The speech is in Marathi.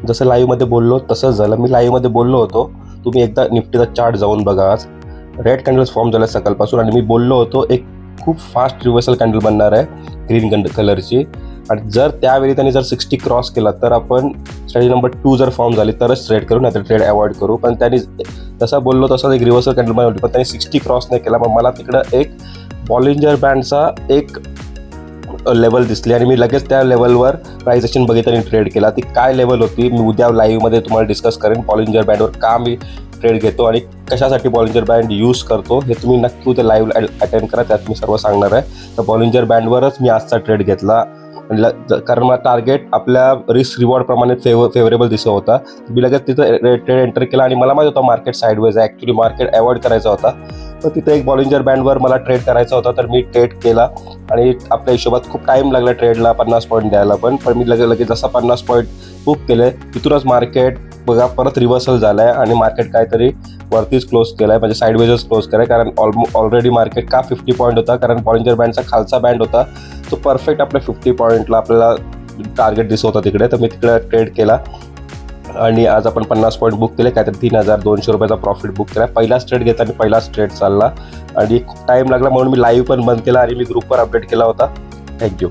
जसं लाईव्हमध्ये बोललो तसंच झालं. मी लाईव्हमध्ये बोललो होतो, तुम्ही एकदा निफ्टीचा चार्ट जाऊन बघा. आज रेड कॅन्डल्स फॉर्म झाल्या सकाळपासून आणि मी बोललो होतो एक खूप फास्ट रिव्हर्सल कॅन्डल बनणार आहे ग्रीन कलरची. आणि जर त्यावेळी त्यांनी जर 60 क्रॉस केला तर आपण स्ट्रॅटेजी नंबर 2 जर फॉर्म झाली तरच ट्रेड करू, नाही तर ट्रेड अवॉइड करू. पण त्यांनी जसं बोललो तसंच एक रिव्हर्सल कॅन्डल बनवली, पण त्यांनी 60 क्रॉस नाही केला. मग मला तिकडं एक बॉलिंजर बँडचा एक लेवल दिसली आणि मी लगेच त्या लेवलवर प्राइस ॲक्शन बघितलं आणि ट्रेड केला. ती काय लेवल होती मी उद्या लाईव्हमध्ये तुम्हाला डिस्कस करेन. बॉलिंजर बँडवर का मी ट्रेड घेतो आणि कशासाठी बॉलिंजर बँड यूज करतो हे तुम्ही नक्की उद्या लाईव्ह अटेंड करा, त्यात मी सर्व सांगणार आहे. तर बॉलिंजर बँडवरच मी आजचा ट्रेड घेतला कारण मला टार्गेट आपल्या रिस्क रिवॉर्ड प्रमाणे फेवरेबल दिसत होता. मी लगेच तिथं ट्रेड एंटर केला आणि मला माहिती होतं मार्केट साईडवेज आहे, ॲक्च्युली मार्केट अवॉइड करायचा होता. तर तिथे एक बॉलिंजर बँडवर मला ट्रेड करायचा होता, तर मी ट्रेड केला आणि आपल्या हिशोबात खूप टाईम लागला ट्रेडला 50 पॉईंट द्यायला. पण मी लगेच जसा 50 पॉईंट बुक केले तिथूनच मार्केट बघा परत रिव्हर्सल झालं आहे आणि मार्केट काहीतरी वरतीच क्लोज केलं आहे, म्हणजे साईडवेजच क्लोज केलं आहे. कारण ऑलरेडी मार्केट का 50 पॉईंट होता, कारण बॉलिंजर बँडचा खालचा बँड होता तो परफेक्ट आपल्या 50 पॉईंटला आपल्याला टार्गेट दिसत होता तिकडे. तर मी तिकडे ट्रेड केला आणि आज आपण 50 पॉईंट बुक केले, काहीतरी 3200 रुपयाचा प्रॉफिट बुक केला. पहिलाच ट्रेड घेतला आणि पहिलाच ट्रेड चालला आणि खूप टाईम लागला म्हणून मी लाईव्ह पण बंद केला आणि मी ग्रुपवर अपडेट केला होता. थँक्यू.